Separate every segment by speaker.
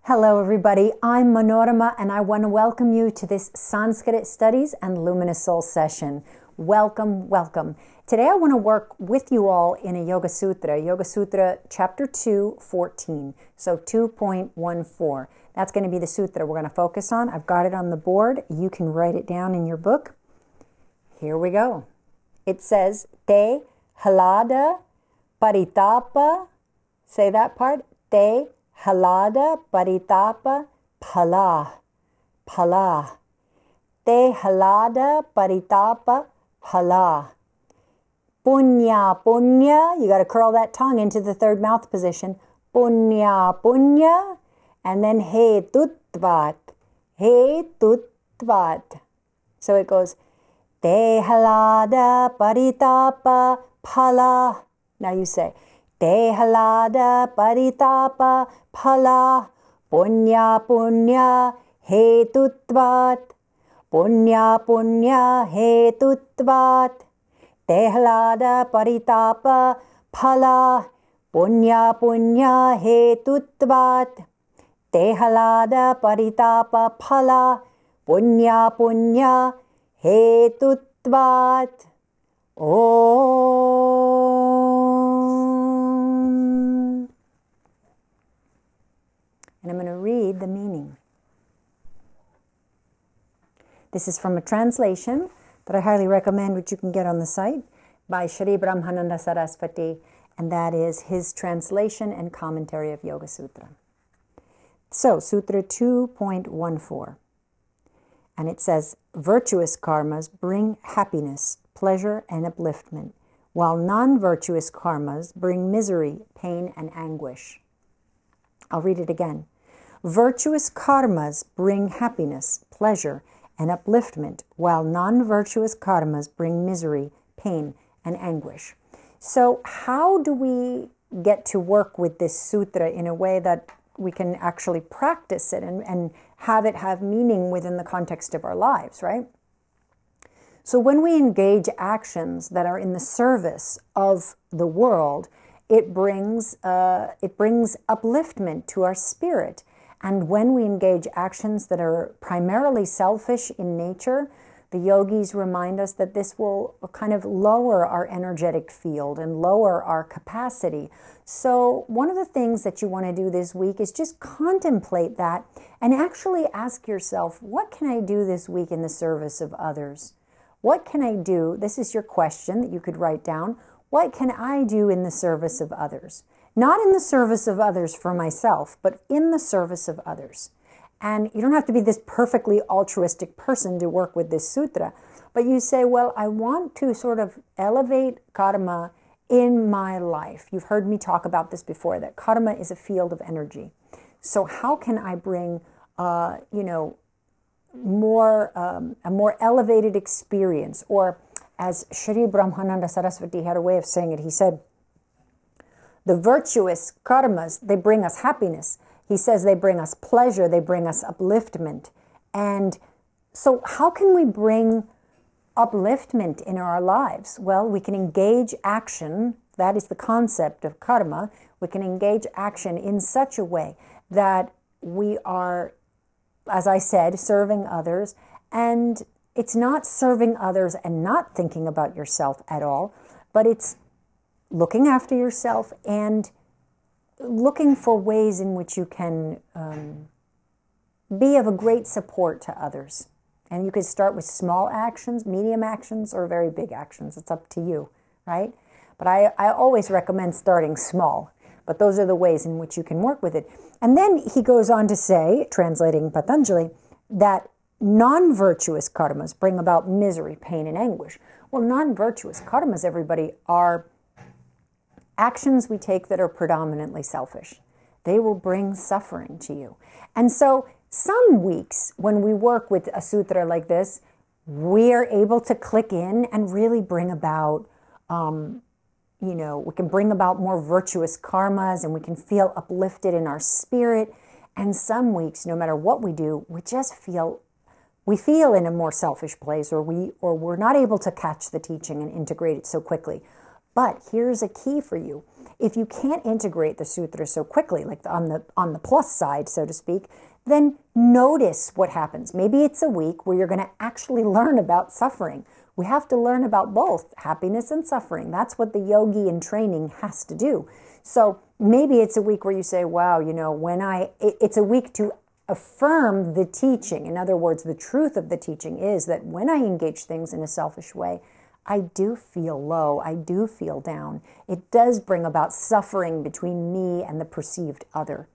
Speaker 1: Hello everybody, I'm Manorama and I want to welcome you to this Sanskrit Studies and Luminous Soul session. Welcome, welcome. Today I want to work with you all in a Yoga Sutra chapter 2, 14. So 2.14. That's going to be the sutra we're going to focus on. I've got it on the board. You can write it down in your book. Here we go. It says, Te halada paritapa. Say that part. Te halada paritapa phala. Phala. Te halada paritapa phala. Punya, punya. You got to curl that tongue into the third mouth position. Punya, punya. And then he tutvat. He tutvat. So it goes, Te halada paritapa phala. Now you say, Te halada paritapa phala. Punya, punya. He tutvat. Punya, punya. He tutvat. Te halada paritapa phala. Punya, punya. He tutvat. Te halada paritapa phala. Punya, punya. He tutvat. Om. And I'm going to read the meaning. This is from a translation that I highly recommend, which you can get on the site, by Shri Brahmananda Sarasvati, and that is his translation and commentary of Yoga Sutra. So, Sutra 2.14. And it says, virtuous karmas bring happiness, pleasure, and upliftment, while non-virtuous karmas bring misery, pain, and anguish. I'll read it again. Virtuous karmas bring happiness, pleasure, and upliftment, while non-virtuous karmas bring misery, pain, and anguish. So how do we get to work with this sutra in a way that we can actually practice it and have it have meaning within the context of our lives, right? So when we engage actions that are in the service of the world, it brings upliftment to our spirit. And when we engage actions that are primarily selfish in nature, the yogis remind us that this will kind of lower our energetic field and lower our capacity. So one of the things that you want to do this week is just contemplate that and actually ask yourself, what can I do this week in the service of others? What can I do? This is your question that you could write down. What can I do in the service of others? Not in the service of others for myself, but in the service of others. And you don't have to be this perfectly altruistic person to work with this sutra, but you say, well, I want to sort of elevate karma in my life. You've heard me talk about this before, that karma is a field of energy. So how can I bring, a more elevated experience? Or as Shri Brahmananda Sarasvati had a way of saying it, he said, the virtuous karmas, they bring us happiness. He says they bring us pleasure, they bring us upliftment. And so how can we bring upliftment in our lives? Well, we can engage action. That is the concept of karma. We can engage action in such a way that we are, as I said, serving others. And it's not serving others and not thinking about yourself at all, but it's looking after yourself and looking for ways in which you can be of a great support to others. And you could start with small actions, medium actions, or very big actions. It's up to you, right? But I always recommend starting small. But those are the ways in which you can work with it. And then he goes on to say, translating Patanjali, that non-virtuous karmas bring about misery, pain, and anguish. Well, non-virtuous karmas, everybody, are actions we take that are predominantly selfish. They will bring suffering to you. And so some weeks when we work with a sutra like this, we are able to click in and really bring about, we can bring about more virtuous karmas and we can feel uplifted in our spirit. And some weeks, no matter what we do, we feel in a more selfish place, or we're not able to catch the teaching and integrate it so quickly. But here's a key for you. if you can't integrate the sutra so quickly, like on the plus side, so to speak, then notice what happens. Maybe it's a week where you're going to actually learn about suffering. We have to learn about both happiness and suffering. That's what the yogi in training has to do. So maybe it's a week where you say, wow, it's a week to affirm the teaching. In other words, the truth of the teaching is that when I engage things in a selfish way, I do feel low. I do feel down. It does bring about suffering between me and the perceived other.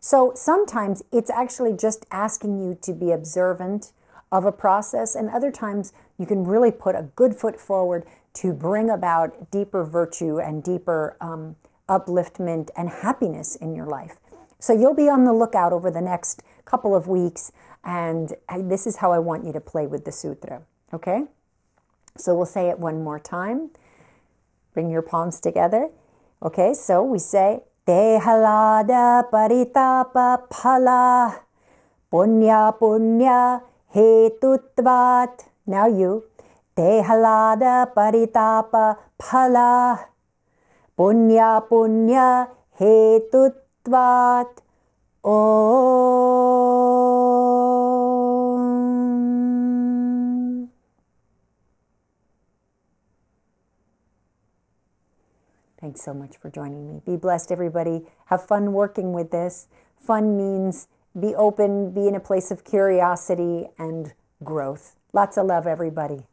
Speaker 1: So sometimes it's actually just asking you to be observant of a process, and other times you can really put a good foot forward to bring about deeper virtue and deeper upliftment and happiness in your life. So you'll be on the lookout over the next couple of weeks, and this is how I want you to play with the sutra, okay? So we'll say it one more time. Bring your palms together. Okay, so we say, Te halada paritapa phala punya punya hetutvat. Now you. Te halada paritapa phala punya punya hetutvat. Om. Thanks so much for joining me. Be blessed, everybody. Have fun working with this. Fun means be open, be in a place of curiosity and growth. Lots of love, everybody.